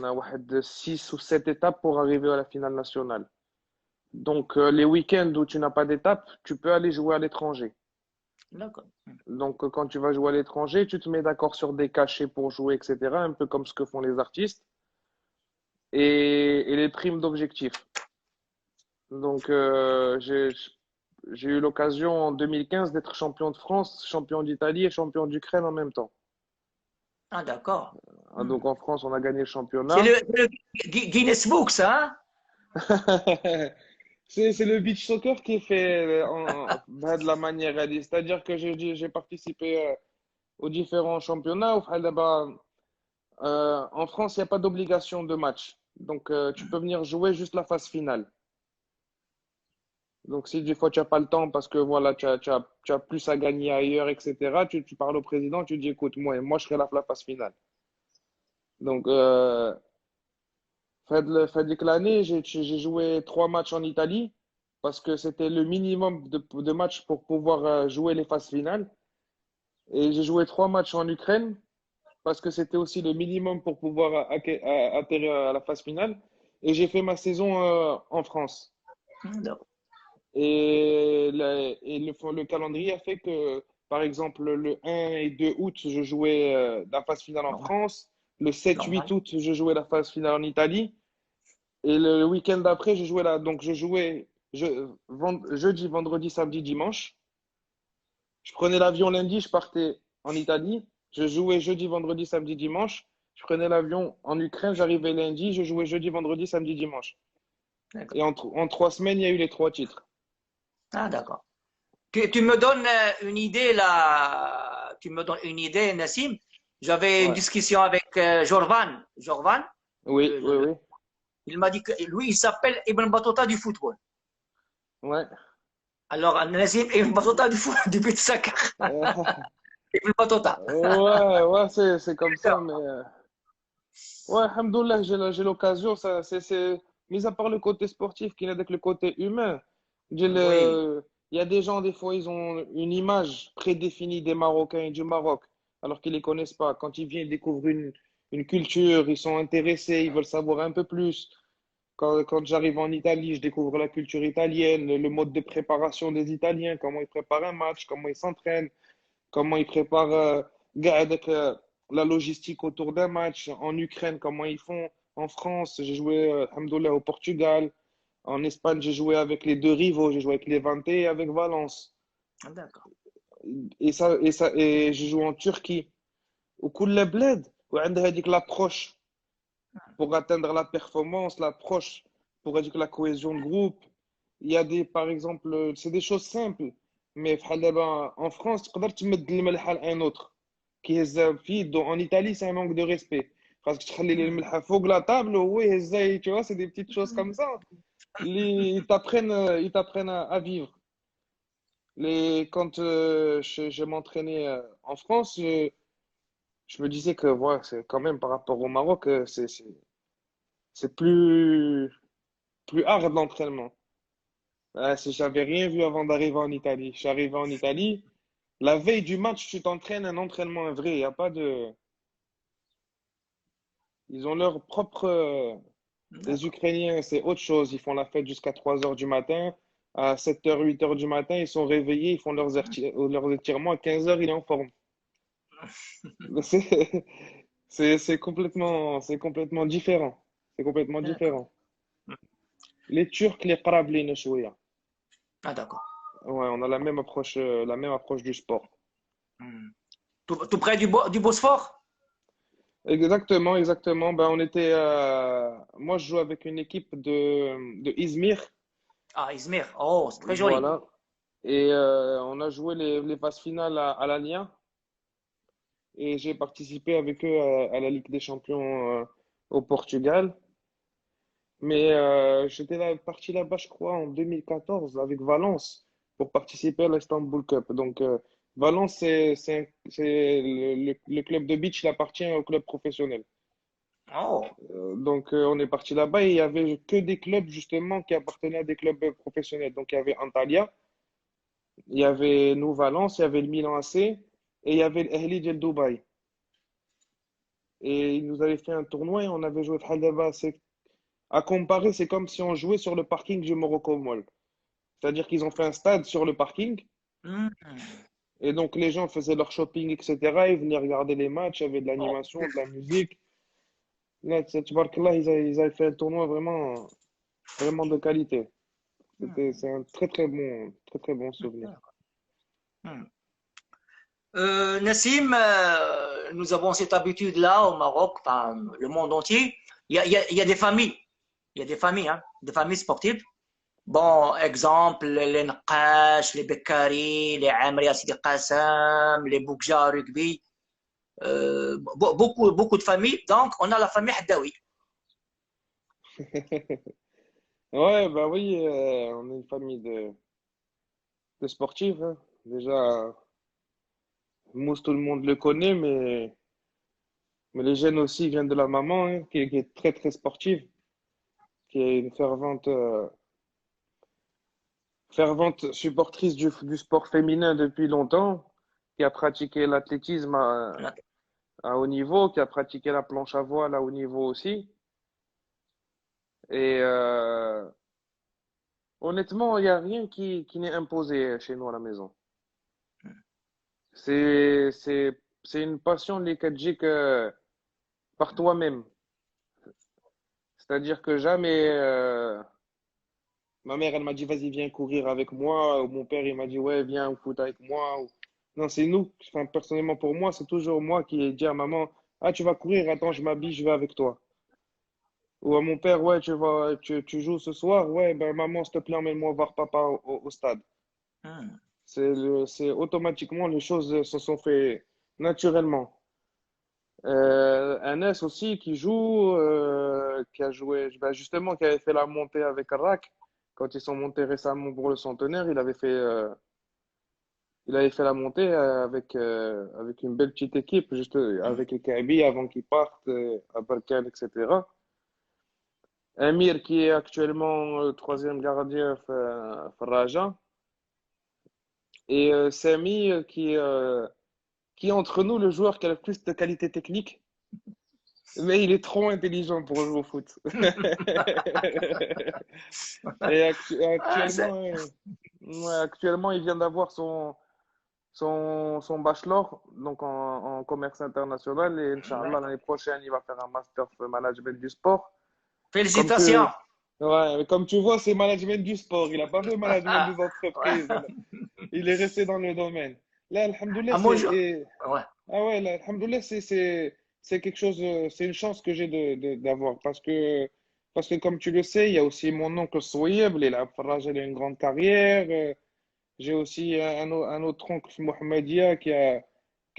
a 6 ou 7 étapes pour arriver à la finale nationale. Donc, les week-ends où tu n'as pas d'étape, tu peux aller jouer à l'étranger. D'accord. Donc, quand tu vas jouer à l'étranger, tu te mets d'accord sur des cachets pour jouer, etc. Un peu comme ce que font les artistes. Et les primes d'objectifs. Donc, j'ai eu l'occasion en 2015 d'être champion de France, champion d'Italie et champion d'Ukraine en même temps. Ah, d'accord. Ah, donc, en France, on a gagné le C'est championnat. le Guinness Book, ça, hein? C'est le beach soccer qui est fait ben, de la manière réaliste. C'est-à-dire que j'ai participé aux différents championnats. En France, il n'y a pas d'obligation de match. Donc, tu peux venir jouer juste la phase finale. Donc, si des fois tu n'as pas le temps parce que voilà, tu as plus à gagner ailleurs, etc., tu parles au président, tu dis, écoute, moi je serai là pour la phase finale. Donc, fin de l'année, j'ai joué 3 matchs en Italie parce que c'était le minimum de matchs pour pouvoir jouer les phases finales. Et j'ai joué 3 matchs en Ukraine parce que c'était aussi le minimum pour pouvoir atterrir à la phase finale. Et j'ai fait ma saison en France. D'accord. Et le calendrier a fait que, par exemple, le 1 et 2 août, je jouais la phase finale en Normal. France. Le 7-8 Normal. août, je jouais la phase finale en Italie. Et le week-end d'après, je jouais là. Donc, je jouais jeudi, vendredi, samedi, dimanche. Je prenais l'avion lundi, je partais en Italie. Je jouais jeudi, vendredi, samedi, dimanche. Je prenais l'avion en Ukraine, j'arrivais lundi, je jouais jeudi, vendredi, samedi, dimanche. D'accord. Et en 3 semaines, il y a eu les 3 titres. Ah, d'accord. Tu me donnes une idée là, tu me donnes une idée, Nassim. J'avais une Ouais. discussion avec Jorvan. Jorvan, Oui, oui, oui. il m'a dit que lui, il s'appelle Ibn Battuta du football. Ouais. Alors, Nassim Ibn Battuta du foot, du but soccer. Ibn Battuta. Ouais, ouais, c'est comme ça, mais ouais, alhamdoulilah, j'ai l'occasion, mis à part le côté sportif, qu'il y a avec le côté humain, Oui. il y a des gens, des fois, ils ont une image prédéfinie des Marocains et du Maroc, alors qu'ils les connaissent pas. Quand ils viennent, ils découvrent une culture, ils sont intéressés, ils veulent savoir un peu plus. Quand j'arrive en Italie, je découvre la culture italienne, le mode de préparation des Italiens, comment ils préparent un match, comment ils s'entraînent, comment ils préparent avec la logistique autour d'un match. En Ukraine, comment ils font. En France, j'ai joué, alhamdoulilah, au Portugal. En Espagne, j'ai joué avec les deux rivaux. J'ai joué avec Levante et avec Valence. D'accord. Et j'ai joué en Turquie. وكل بلاد وعندها هذيك l'approche pour atteindre la performance, l'approche pour dire la cohésion de groupe. Il y a par exemple, c'est des choses simples, mais en France, tu peux تمد الملحة à un autre qui est en Italie, c'est un manque de respect. Parce que tu خلي الملحة فوق la table, oui, tu vois, c'est des petites choses comme ça. Ils t'apprennent à vivre. Quand je m'entraînais en France, je me disais que ouais, c'est quand même par rapport au Maroc, c'est plus hard l'entraînement. J'avais rien vu avant d'arriver en Italie. Je suis arrivé en Italie. La veille du match, tu t'entraînes un entraînement vrai. Y a pas de. Ils ont leur propre. Les D'accord. Ukrainiens, c'est autre chose. Ils font la fête jusqu'à 3 heures du matin. À 7 heures, 8 heures du matin, ils sont réveillés. Ils font leurs étirements. À 15 heures, il est en forme. C'est c'est complètement différent. C'est complètement D'accord. différent. Les Turcs, les Qarablines, شوية. Ah, d'accord. Ouais, on a la même approche du sport. Hmm. Tout près du Bosphore? Exactement, exactement. Ben, moi, je joue avec une équipe de Izmir. Ah, Izmir. Oh, c'est très joli. Voilà. Et on a joué les phases finales à l'Alliance. Et j'ai participé avec eux à la Ligue des Champions au Portugal. Mais j'étais parti là-bas, je crois, en 2014 avec Valence pour participer à l'Istanbul Cup. Donc, Valence, c'est le club de beach, il appartient au club professionnel. Oh, Donc, on est parti là-bas et il y avait que des clubs justement qui appartenaient à des clubs professionnels. Donc, il y avait Antalya, il y avait nous Valence, il y avait le Milan AC et il y avait l'Ahli de Dubaï. Et ils nous avaient fait un tournoi et on avait joué là-bas. À comparer, c'est comme si on jouait sur le parking du Morocco Mall. C'est-à-dire qu'ils ont fait un stade sur le parking hmm. et donc les gens faisaient leur shopping, etc. Ils venaient regarder les matchs, il y avait de Oh, l'animation, de la musique. Là, là, ils avaient fait un tournoi vraiment, vraiment de qualité. C'est un très très bon souvenir. hmm. Nassim, nous avons cette habitude-là au Maroc, enfin, le monde entier. Il y a des familles. Il y a des familles, hein, des familles sportives. Bon, exemple, les Nqash, les Bekkari, les Amria Sidi Qassam, les Boukja Rugby. Beaucoup de familles. Donc, on a la famille Haddaoui. Ouais, bah oui, on est une famille de sportifs, hein. Déjà, Mousse, tout le monde le connaît, mais les gènes aussi viennent de la maman, hein, qui est très très sportive, qui est une fervente supportrice du sport féminin depuis longtemps, qui a pratiqué l'athlétisme à haut niveau, qui a pratiqué la planche à voile à haut niveau aussi. Et honnêtement, il n'y a rien qui n'est imposé chez nous à la maison. C'est, c'est, c'est une passion les 4G que par toi-même. C'est-à-dire que jamais, ma mère, elle m'a dit, vas-y, viens courir avec moi. Ou mon père, il m'a dit, ouais, viens au foot avec moi. Non, c'est nous. Enfin, personnellement, pour moi, c'est toujours moi qui ai dit à maman, ah, tu vas courir, attends, je m'habille, je vais avec toi. Ou à mon père, ouais, tu joues ce soir, ouais, ben maman, s'il te plaît, emmène-moi voir papa au stade. Hmm. C'est automatiquement, les choses se sont fait naturellement. Un S aussi qui joue, qui a joué, ben justement, qui avait fait la montée avec RAC. Quand ils sont montés récemment pour le centenaire, il avait fait la montée avec une belle petite équipe, juste avec les Kaby avant qu'ils partent à Barkhane, etc. Amir qui est actuellement troisième gardien Raja. Et Samy qui est entre nous le joueur qui a le plus de qualité technique. Mais il est trop intelligent pour jouer au foot. Et Ah, actuellement, il vient d'avoir son bachelor donc en commerce international. Et Inch'Allah, l'année prochaine, il va faire un master of management du sport. Comme tu, félicitations. ouais, comme tu vois, c'est management du sport. Il n'a pas fait management Ah, des ouais. entreprises. Il est resté dans le domaine. Là, Alhamdoulilah, Ah, moi, je... c'est. ouais. Ah ouais, là, alhamdoulilah, c'est quelque chose, c'est une chance que j'ai d'avoir parce que comme tu le sais, il y a aussi mon oncle Souaib, il a Faraj, il a une grande carrière. J'ai aussi un autre oncle, Mohamedia, qui a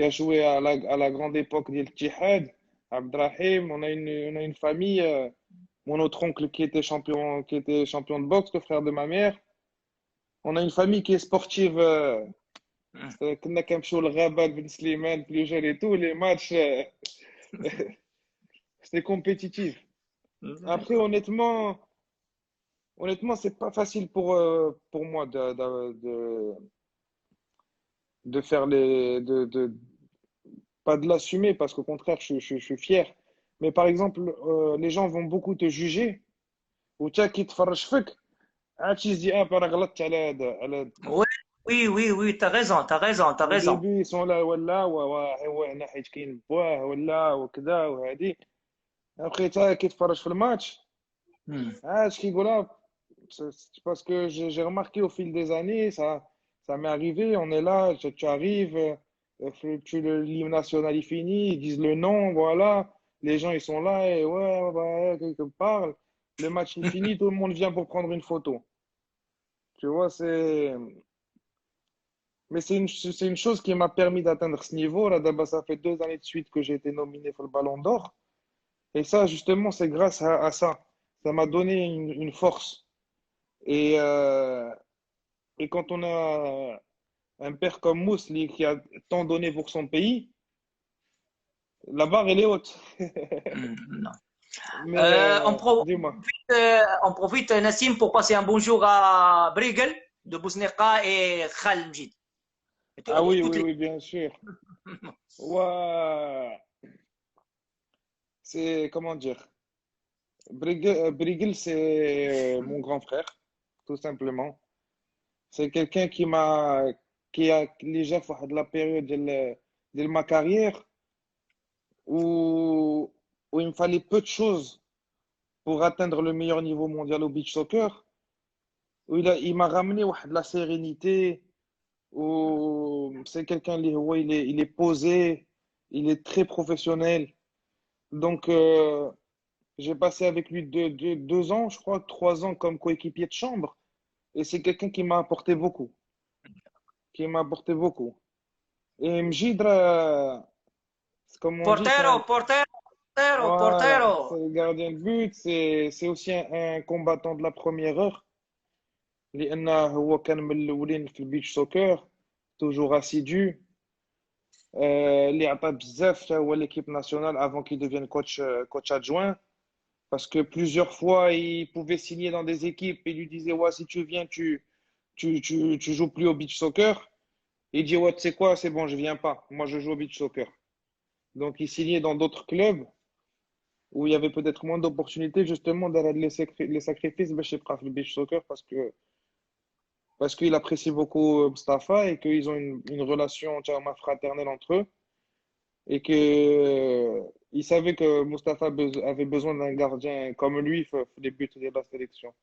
joué à la grande époque d'El-Tihad, Abdrahim. On a une famille, mon autre oncle qui était champion de boxe, le frère de ma mère. On a une famille qui est sportive. Hmm. كنا كنمشيو للغابة بن سليمان plus jeune et tout, les matchs, c'était compétitif. Après, D'accord. honnêtement, c'est pas facile pour moi de faire pas de l'assumer parce qu'au contraire, je suis fier. Mais par exemple, les gens vont beaucoup te juger ou تشا كي يتفرج فيك عاد شي يزي اه راه غلطت على هاد. Oui, oui, oui, oui, t'as raison, t'as raison, t'as Au raison. début ils sont là ولا هو هنا حيت كاين بواه ولا وكذا وهذه. Après ça كي يتفرج في الماتش Hmm. ah je rigole là. C'est parce que j'ai remarqué au fil des années, ça m'est arrivé, on est là, tu arrives, l'hymne national il finit, ils disent le nom, voilà, les gens ils sont là, et ouais, ouais, quelqu'un parle, le match il finit, tout le monde vient pour prendre une photo. Tu vois, mais c'est une chose qui m'a permis d'atteindre ce niveau. Là, d'abord, ça fait 2 années de suite que j'ai été nominé pour le Ballon d'Or. Et ça, justement, c'est grâce à ça. Ça m'a donné une force. Et, euh, et quand on a un père comme Mousli qui a tant donné pour son pays, la barre, elle est haute. Hmm, non. Mais dis-moi. On profite, Nassim, pour passer un bonjour à Brigel de Bousneka et Khal Mjid. Ah oui, Toutes oui, les... oui, bien sûr. Ouais, c'est, comment dire, Brigel, c'est mon grand frère, tout simplement. C'est quelqu'un qui a déjà fait de la période de ma carrière où, où il me fallait peu de choses pour atteindre le meilleur niveau mondial au beach soccer, où il m'a ramené ouais, de la sérénité, où c'est quelqu'un, ouais, il est posé, il est très professionnel. Donc, j'ai passé avec lui 2 ans, je crois, 3 ans comme coéquipier de chambre, et c'est quelqu'un qui m'a apporté beaucoup, qui m'a apporté beaucoup. Et Mjidra, comme on dit, Portero, portero, portero, voilà, portero. c'est le gardien de but, c'est aussi un combattant de la première heure. لأنه هو كان من الأولين في البيتش سوكر toujours assidu. اللي عطى بزاف حتى هو l'équipe nationale avant qu'il devienne coach adjoint. Parce que plusieurs fois, il pouvait signer dans des équipes et lui disait, ouais, si tu viens, tu joues plus au beach soccer. Il dit, ouais, tu sais quoi, c'est bon, je viens pas. Moi, je joue au beach soccer. Donc, il signait dans d'autres clubs où il y avait peut-être moins d'opportunités, justement, d'aller les sacrifices, ben, chez le beach soccer parce qu'il apprécie beaucoup Mustafa et qu'ils ont une relation, tu vois, fraternelle entre eux. Et que il savait que Mustafa avait besoin d'un gardien comme lui pour les buts de la sélection.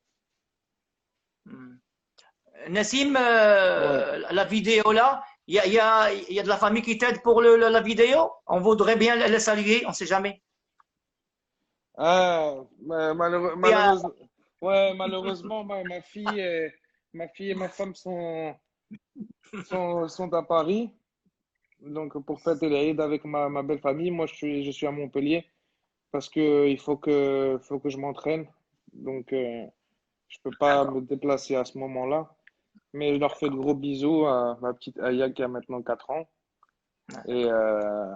Hmm. Nassim, Ouais. la vidéo là, il y a de la famille qui t'aide pour la vidéo. On voudrait bien le saluer, on ne sait jamais. Ah, Oui, ouais, malheureusement, ma fille et ma femme sont à Paris. Donc, pour fêter l'Aïd avec ma belle famille, moi, je suis à Montpellier parce que faut que je m'entraîne. Donc, je peux pas me d'accord. déplacer à ce moment-là. Mais je leur fais de gros bisous à ma petite Aya qui a maintenant 4 ans et, euh,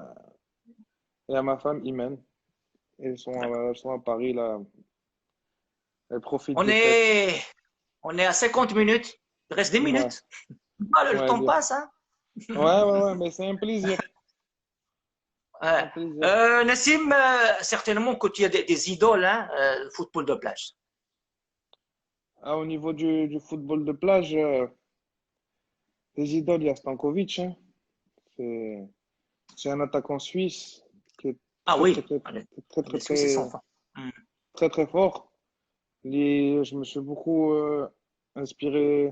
et à ma femme Imen. Elles sont à Paris là. Elles profitent On des fêtes. est, on est à 50 minutes. Il reste 10 Ouais, minutes. Ah, le ouais, temps bien. passe, hein. Ouais, mais c'est un plaisir. Ouais. Un plaisir. Nassim, certainement que tu as des idoles, hein, le football de plage. Ah, au niveau du football de plage, les idoles, il y a Stankovic, hein. C'est, c'est un attaquant suisse qui est Ah très, très, oui, très, allez, très, très, les Suisses, ils sont très, forts. Hmm. très, très fort. Je me suis beaucoup inspiré,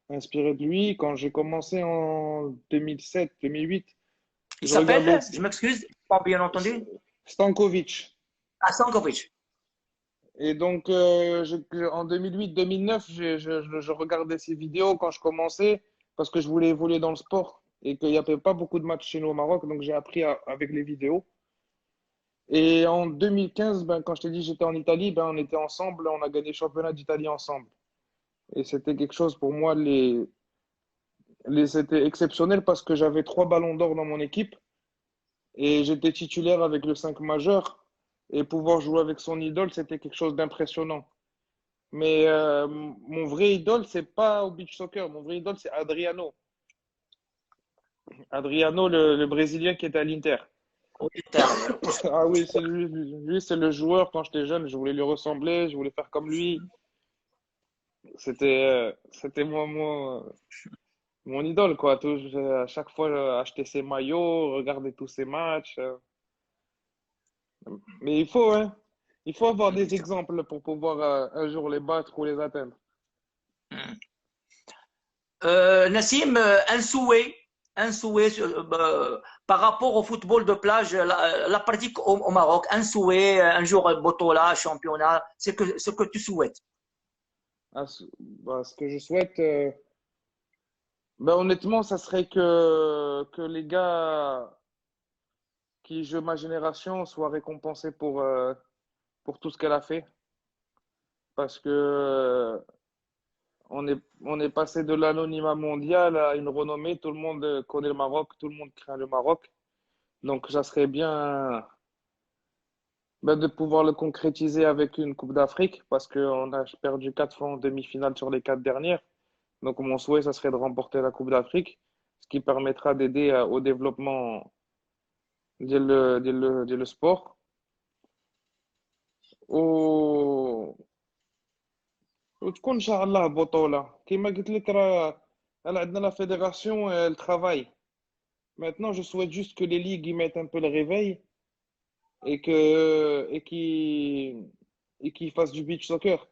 inspiré de lui quand j'ai commencé en 2007, 2008. Il Je regardais s'appelle, je m'excuse, pas bien entendu. Stankovic. Ah, Stankovic. Et donc, en 2008-2009, je regardais ses vidéos quand je commençais parce que je voulais évoluer dans le sport et qu'il n'y avait pas beaucoup de matchs chez nous au Maroc. Donc, j'ai appris avec les vidéos. Et en 2015, ben, quand je t'ai dit j'étais en Italie, ben, on était ensemble, on a gagné le championnat d'Italie ensemble. Et c'était quelque chose pour moi, c'était exceptionnel parce que j'avais 3 ballons d'or dans mon équipe et j'étais titulaire avec le 5 majeur. Et pouvoir jouer avec son idole, c'était quelque chose d'impressionnant. Mais mon vrai idole, c'est pas au beach soccer. Mon vrai idole, c'est Adriano. Adriano, le Brésilien qui était à l'Inter. Au Inter, ouais. Ah oui, c'est lui, c'est le joueur. Quand j'étais jeune, je voulais lui ressembler, je voulais faire comme lui. C'était mon idole, quoi. À chaque fois, acheter ses maillots, regarder tous ses matchs. Mais il faut, hein. Il faut avoir des exemples pour pouvoir un jour les battre ou les atteindre. Nassim, un souhait par rapport au football de plage, la pratique au Maroc, un souhait, un jour Botola, championnat, ce que tu souhaites. Ce que je souhaite, ben, honnêtement, ça serait que les gars qui jouent ma génération soient récompensés pour tout ce qu'elle a fait. Parce que on est passé de l'anonymat mondial à une renommée. Tout le monde connaît le Maroc, tout le monde craint le Maroc. Donc, ça serait bien ben, de pouvoir le concrétiser avec une Coupe d'Afrique parce qu'on a perdu 4 fois en demi-finale sur les 4 dernières. Donc, mon souhait, ça serait de remporter la Coupe d'Afrique, ce qui permettra d'aider au développement ديال السبور و... وتكون ان شاء الله بطولة كما قلت لك راه عندنا لا fédération elle travaille maintenant je souhaite juste que les ligues y mettent un peu le réveil et que et qu'ils fassent du beach soccer.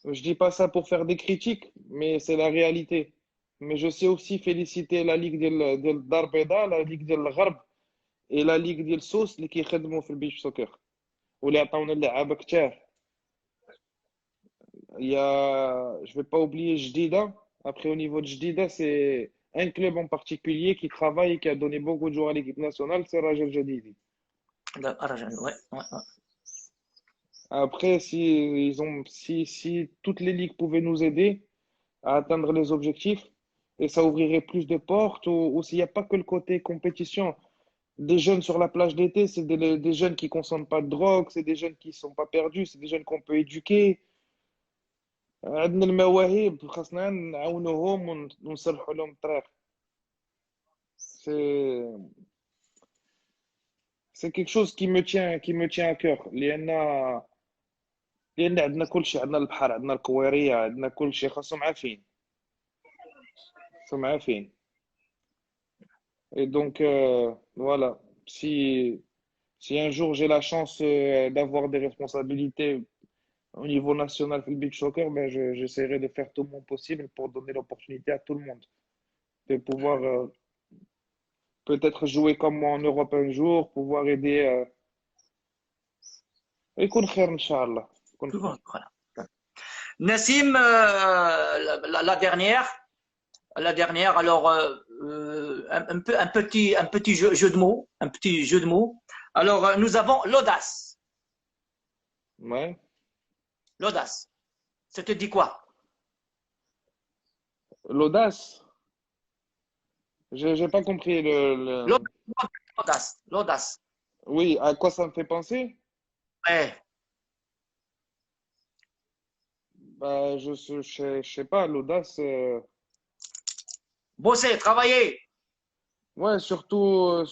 Je dis pas ça pour faire des critiques mais c'est la réalité. Mais je sais aussi féliciter la ligue ديال الدار البيضاء la ligue ديال الغرب et la ligue ديال سوس اللي كيخدموا في البيتش سوكر واللي عطاونا اللعابه كتار. Je vais pas oublier Jdida. Après, au niveau de Jdida, c'est un club en particulier qui travaille et qui a donné beaucoup de joueurs à l'équipe nationale, c'est Rajal Jadidi. Ouais, ouais, ouais. Après, si toutes les ligues pouvaient nous aider à atteindre les objectifs, et ça ouvrirait plus de portes, ou s'il n'y a pas que le côté compétition. Des jeunes sur la plage d'été, c'est des jeunes qui consomment pas de drogue, c'est des jeunes qui sont pas perdus, c'est des jeunes qu'on peut éduquer. عندنا المواهب خاصنا نعاونوهم ونصلحوا لهم الطريق. C'est c'est quelque chose qui me tient à cœur. لأن عندنا كل شيء، عندنا البحر، عندنا الكويرية، عندنا كل شيء، خاصهم عارفين. Et donc, voilà, si un jour j'ai la chance d'avoir des responsabilités au niveau national في beach soccer, ben j'essaierai de faire tout mon possible pour donner l'opportunité à tout le monde de pouvoir peut-être jouer comme moi en Europe un jour, pouvoir aider. يكون خير إن شاء الله، يكون خير. Voilà. Nassim, la dernière, alors un petit jeu de mots, un petit jeu de mots. Alors nous avons l'audace. Ouais. L'audace. Ça te dit quoi? L'audace, j'ai pas compris L'audace, l'audace. Oui, à quoi ça me fait penser? Ouais. Bah, je sais pas, l'audace. Bosser, travailler. Ouais, surtout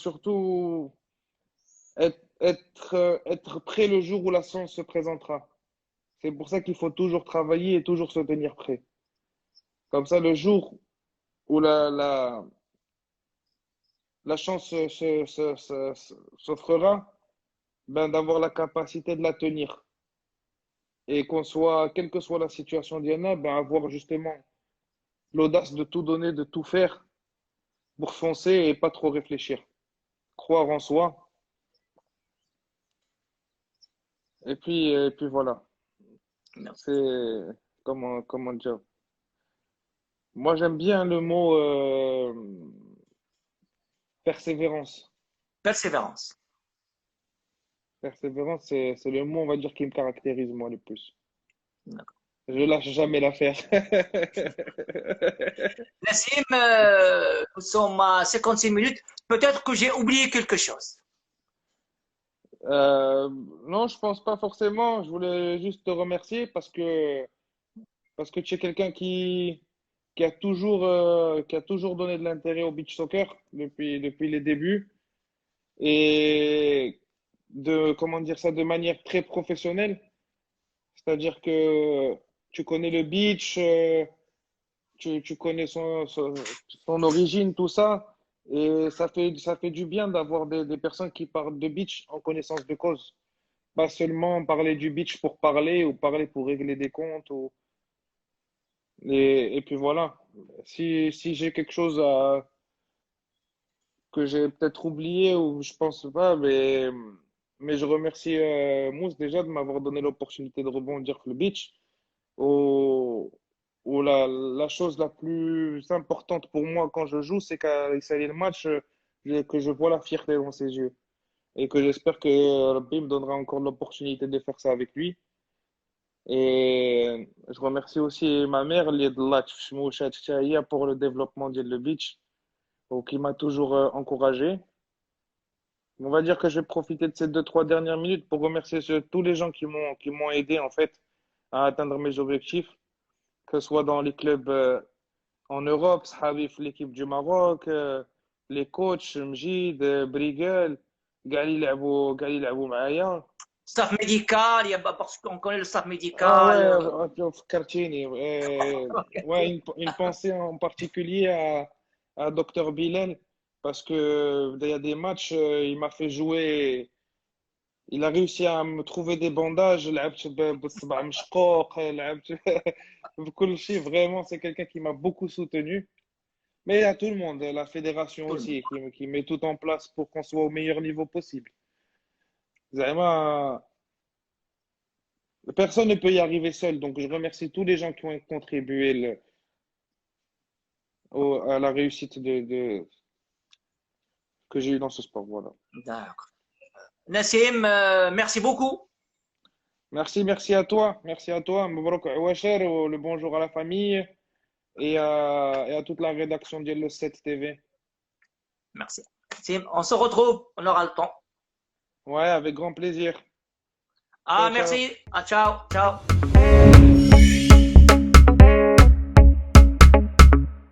être prêt le jour où la chance se présentera. C'est pour ça qu'il faut toujours travailler et toujours se tenir prêt. Comme ça, le jour où la chance s'offrira, ben, d'avoir la capacité de la tenir. Et quelle que soit la situation d'Yana, ben, avoir justement l'audace de tout donner, de tout faire pour foncer et pas trop réfléchir. Croire en soi. Et puis voilà. C'est, comment dire. Moi, j'aime bien le mot persévérance. Persévérance. Persévérance, c'est le mot, on va dire, qui me caractérise, moi, le plus. Je lâche jamais l'affaire. Nassim, nous sommes à 56 minutes. Peut-être que j'ai oublié quelque chose. Euh, non, je pense pas forcément. Je voulais juste te remercier parce que tu es quelqu'un qui a toujours donné de l'intérêt au beach soccer depuis les débuts et comment dire ça, de manière très professionnelle. C'est-à-dire que tu connais le beach, tu connais son origine, tout ça, et ça fait du bien d'avoir des personnes qui parlent de beach en connaissance de cause. Pas seulement parler du beach pour parler ou parler pour régler des comptes. Et puis voilà. Si j'ai quelque chose que j'ai peut-être oublié ou je pense pas, mais je remercie Mousse déjà de m'avoir donné l'opportunité de rebondir sur le beach. Où, où la chose la plus importante pour moi quand je joue, c'est qu'à essayer le match, que je vois la fierté dans ses yeux. Et que j'espère que Rabbi me donnera encore l'opportunité de faire ça avec lui. Et je remercie aussi ma mère, اللي ضلات في شموشات حتى هي pour le développement de le beach, ou qui m'a toujours encouragé. On va dire que je vais profiter de ces 2, 3 dernières minutes pour remercier tous les gens qui m'ont aidé en fait à atteindre mes objectifs, que ce soit dans les clubs en Europe, صحابي في l'équipe du Maroc, les coachs, Mjid, Brigel, قاعد يلعبوا معايا. Staff médical, parce qu'on connaît le staff Ah médical. ouais, فكرتيني. Ouais, une pensée en particulier à Dr Bilal parce que il y a des matchs, il m'a fait jouer. Il a réussi à me trouver des bandages. لعبت بالصبع مشقوق، لعبت بكل شيء. Vraiment, c'est quelqu'un qui m'a beaucoup soutenu. Mais à tout le monde, la fédération Tout le monde. aussi, qui met tout en place pour qu'on soit au meilleur niveau possible. Vraiment, personne ne peut y arriver seul. Donc, je remercie tous les gens qui ont contribué à la réussite que j'ai eue dans ce sport. Voilà. D'accord. Nassim, merci beaucoup. Merci à toi. Merci à toi. Mabrouk Aouacher, le bonjour à la famille et à toute la rédaction de le 7 TV. Merci. On se retrouve, on aura le temps. Ouais, avec grand plaisir. Ah, Ciao, ciao. merci. Ah, ciao, ciao.